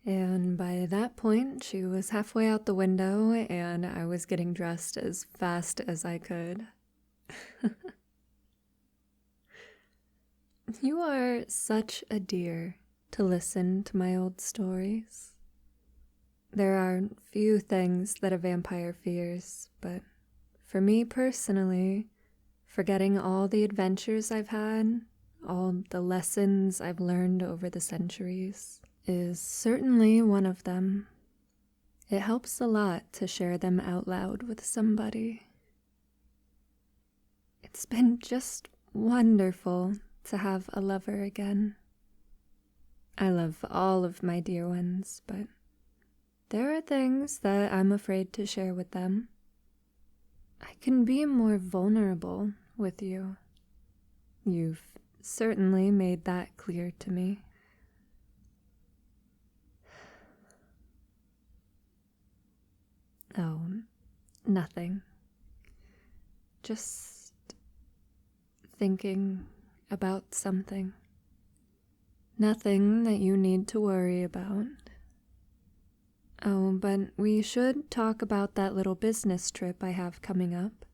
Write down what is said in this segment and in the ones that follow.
And by that point, she was halfway out the window, and I was getting dressed as fast as I could. You are such a dear to listen to my old stories. There are few things that a vampire fears, but for me personally, forgetting all the adventures I've had, all the lessons I've learned over the centuries, is certainly one of them. It helps a lot to share them out loud with somebody. It's been just wonderful to have a lover again. I love all of my dear ones, but there are things that I'm afraid to share with them. I can be more vulnerable with you. You've certainly made that clear to me. Oh, nothing. Just thinking about something. Nothing that you need to worry about. Oh, but we should talk about that little business trip I have coming up.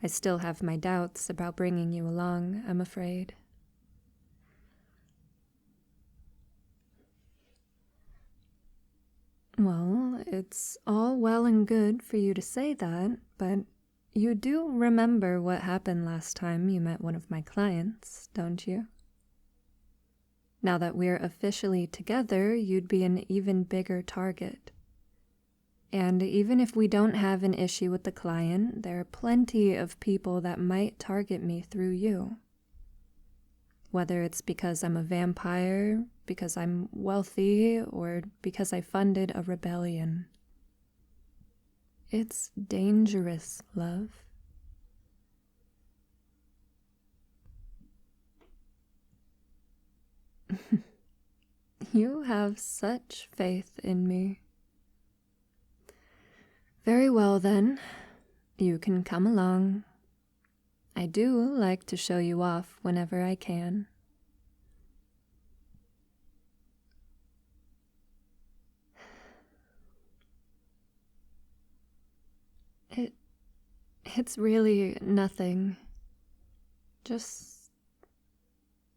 I still have my doubts about bringing you along, I'm afraid. Well, it's all well and good for you to say that, but you do remember what happened last time you met one of my clients, don't you? Now that we're officially together, you'd be an even bigger target. And even if we don't have an issue with the client, there are plenty of people that might target me through you. Whether it's because I'm a vampire, because I'm wealthy, or because I funded a rebellion. It's dangerous, love. You have such faith in me. Very well then, you can come along. I do like to show you off whenever I can. It's really nothing. Just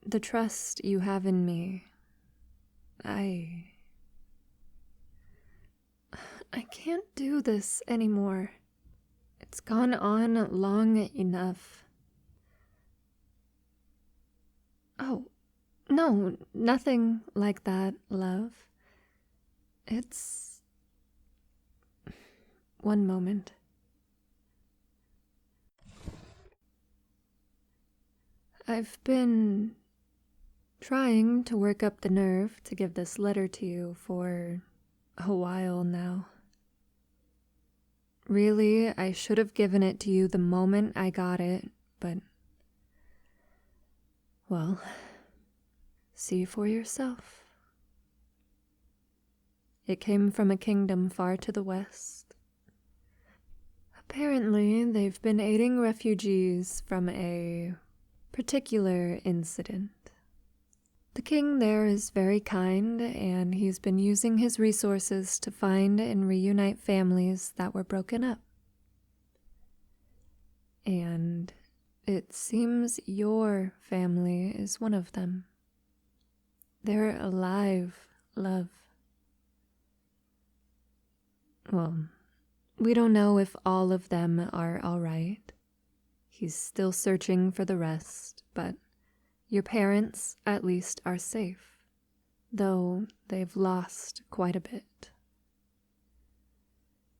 the trust you have in me. I can't do this anymore. It's gone on long enough. Oh, no, nothing like that, love. It's... One moment. I've been trying to work up the nerve to give this letter to you for a while now. Really, I should have given it to you the moment I got it, but... Well, see for yourself. It came from a kingdom far to the west. Apparently, they've been aiding refugees from a particular incident. The king there is very kind, and he's been using his resources to find and reunite families that were broken up. And it seems your family is one of them. They're alive, love. Well, we don't know if all of them are all right. He's still searching for the rest, but your parents, at least, are safe, though they've lost quite a bit.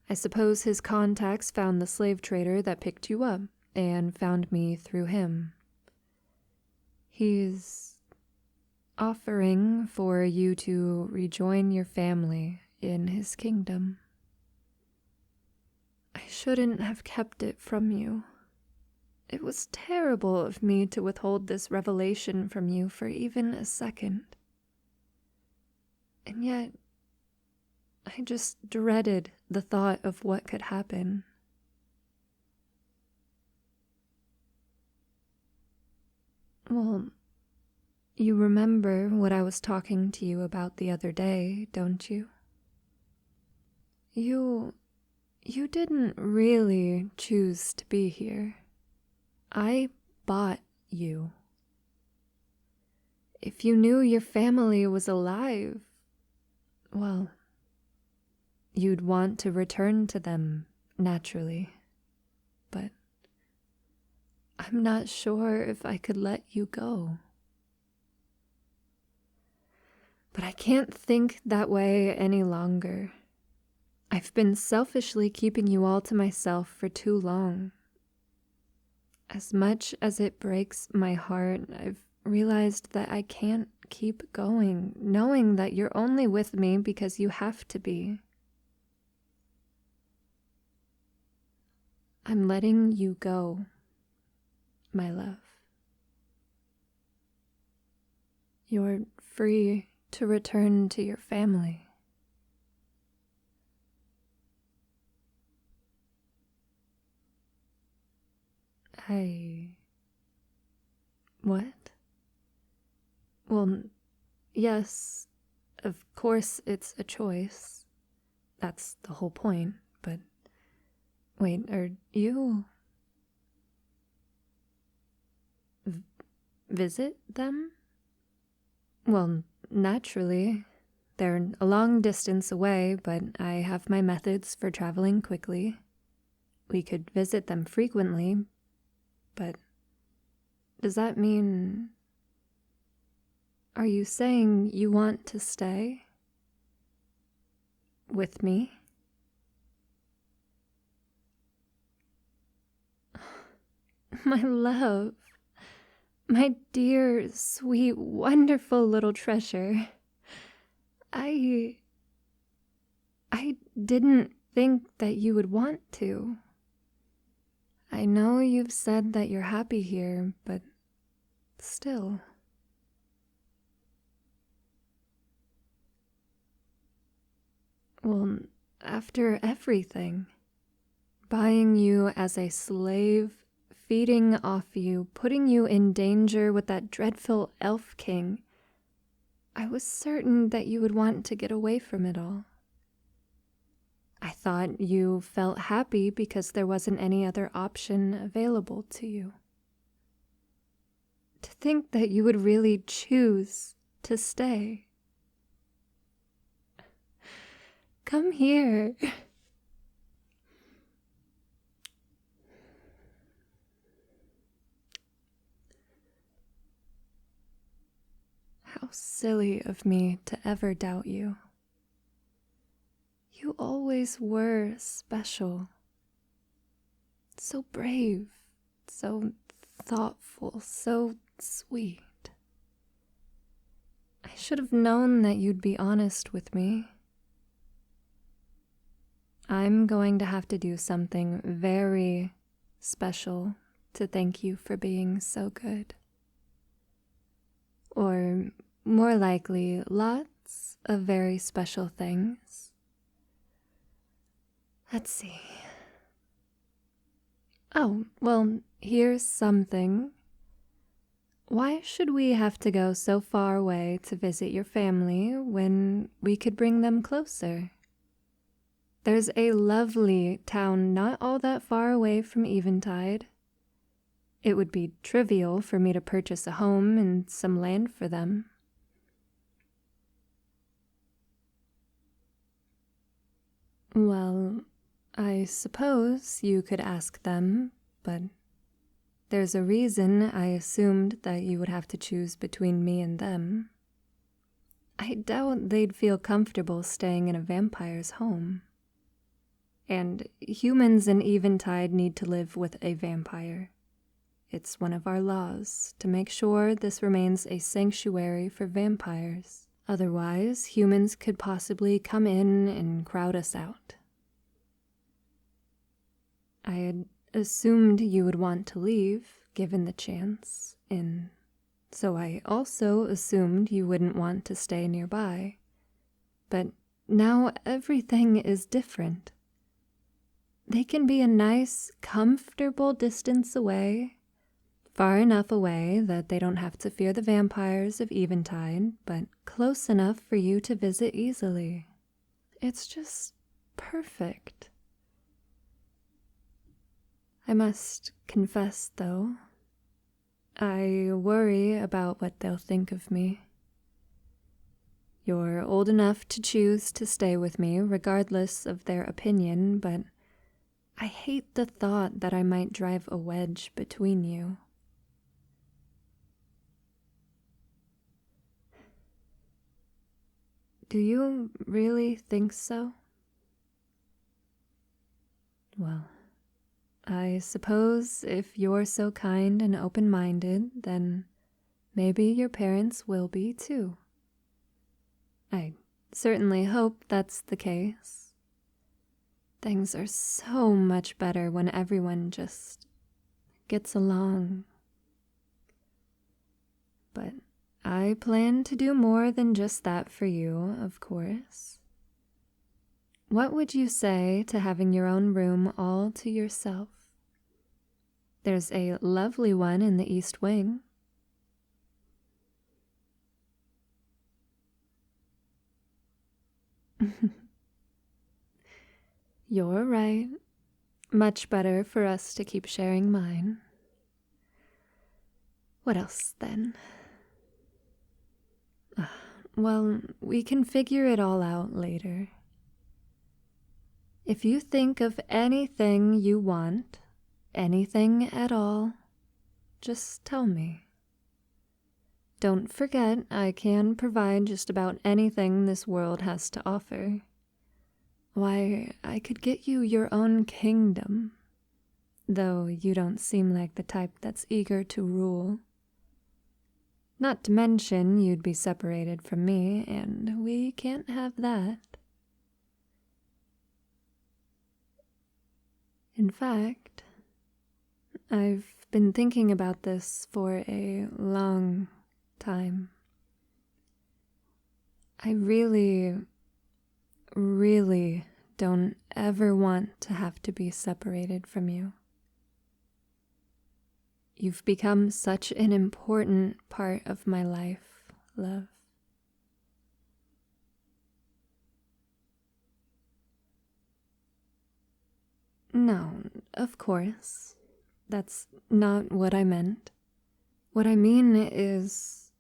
I suppose his contacts found the slave trader that picked you up and found me through him. He's offering for you to rejoin your family in his kingdom. I shouldn't have kept it from you. It was terrible of me to withhold this revelation from you for even a second. And yet, I just dreaded the thought of what could happen. Well, You remember what I was talking to you about the other day, don't you? You didn't really choose to be here. I bought you. If you knew your family was alive, well, you'd want to return to them naturally. But I'm not sure if I could let you go. But I can't think that way any longer. I've been selfishly keeping you all to myself for too long. As much as it breaks my heart, I've realized that I can't keep going, knowing that you're only with me because you have to be. I'm letting you go, my love. You're free to return to your family. What? Well, yes, of course it's a choice. That's the whole point, but wait, are you... visit them? Well, naturally. They're a long distance away, but I have my methods for traveling quickly. We could visit them frequently, but does that mean... Are you saying you want to stay with me? My love, my dear, sweet, wonderful little treasure. I didn't think that you would want to. I know you've said that you're happy here, but still. Well, after everything, buying you as a slave, feeding off you, putting you in danger with that dreadful elf king, I was certain that you would want to get away from it all. I thought you felt happy because there wasn't any other option available to you. To think that you would really choose to stay. Come here. How silly of me to ever doubt you. You always were special. So brave, so thoughtful, so sweet. I should have known that you'd be honest with me. I'm going to have to do something very special to thank you for being so good. Or more likely, lots of very special things. Let's see. Oh, well, here's something. Why should we have to go so far away to visit your family when we could bring them closer? There's a lovely town not all that far away from Eventide. It would be trivial for me to purchase a home and some land for them. Well, I suppose you could ask them, but there's a reason I assumed that you would have to choose between me and them. I doubt they'd feel comfortable staying in a vampire's home. And humans in Eventide need to live with a vampire. It's one of our laws to make sure this remains a sanctuary for vampires. Otherwise, humans could possibly come in and crowd us out. I had assumed you would want to leave, given the chance, and so I also assumed you wouldn't want to stay nearby. But now everything is different. They can be a nice, comfortable distance away, far enough away that they don't have to fear the vampires of Eventide, but close enough for you to visit easily. It's just perfect. I must confess, though, I worry about what they'll think of me. You're old enough to choose to stay with me regardless of their opinion, but I hate the thought that I might drive a wedge between you. Do you really think so? Well, I suppose if you're so kind and open-minded, then maybe your parents will be too. I certainly hope that's the case. Things are so much better when everyone just gets along. But I plan to do more than just that for you, of course. What would you say to having your own room all to yourself? There's a lovely one in the East Wing. You're right. Much better for us to keep sharing mine. What else, then? Well, we can figure it all out later. If you think of anything you want, anything at all, just tell me. Don't forget, I can provide just about anything this world has to offer. Why, I could get you your own kingdom, though you don't seem like the type that's eager to rule. Not to mention you'd be separated from me, and we can't have that. In fact, I've been thinking about this for a long time. I really don't ever want to have to be separated from you. You've become such an important part of my life, love. No, of course. That's not what I meant. What I mean is,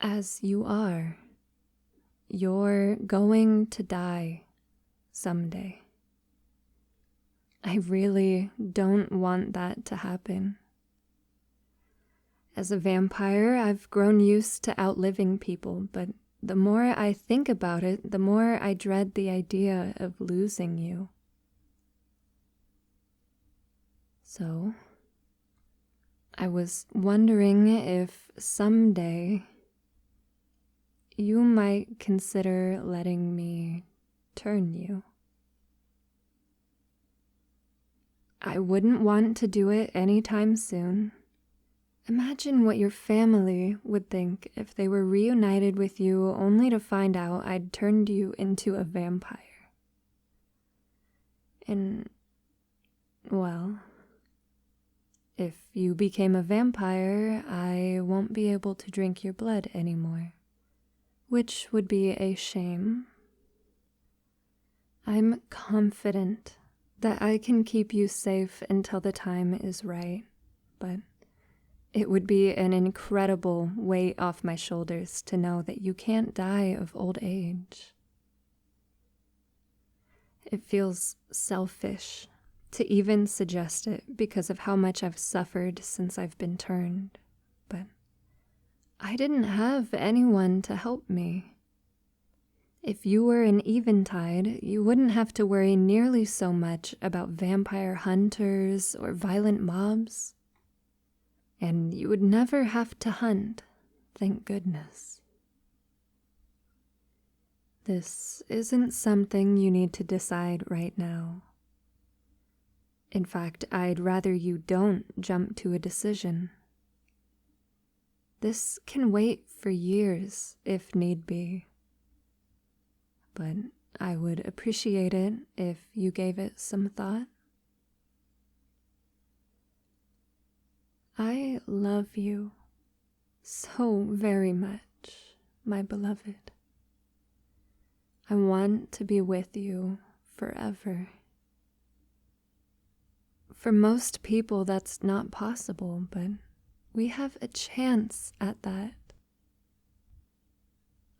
as you are, you're going to die someday. I really don't want that to happen. As a vampire, I've grown used to outliving people, but the more I think about it, the more I dread the idea of losing you. So, I was wondering if someday you might consider letting me turn you. I wouldn't want to do it anytime soon. Imagine what your family would think if they were reunited with you only to find out I'd turned you into a vampire. And, well, if you became a vampire, I won't be able to drink your blood anymore, which would be a shame. I'm confident that I can keep you safe until the time is right, but it would be an incredible weight off my shoulders to know that you can't die of old age. It feels selfish to even suggest it because of how much I've suffered since I've been turned, but I didn't have anyone to help me. If you were an Eventide, you wouldn't have to worry nearly so much about vampire hunters or violent mobs. And you would never have to hunt, thank goodness. This isn't something you need to decide right now. In fact, I'd rather you don't jump to a decision. This can wait for years if need be. But I would appreciate it if you gave it some thought. I love you so very much, my beloved. I want to be with you forever. For most people, that's not possible, but we have a chance at that.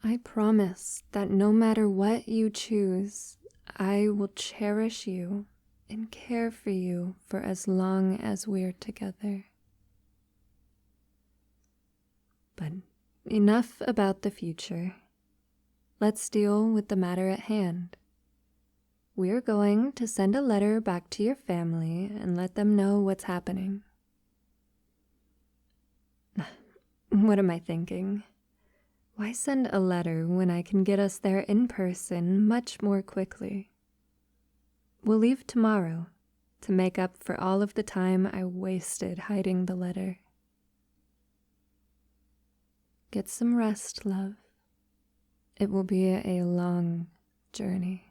I promise that no matter what you choose, I will cherish you and care for you for as long as we're together. But enough about the future. Let's deal with the matter at hand. We're going to send a letter back to your family and let them know what's happening. What am I thinking? Why send a letter when I can get us there in person much more quickly? We'll leave tomorrow to make up for all of the time I wasted hiding the letter. Get some rest, love. It will be a long journey.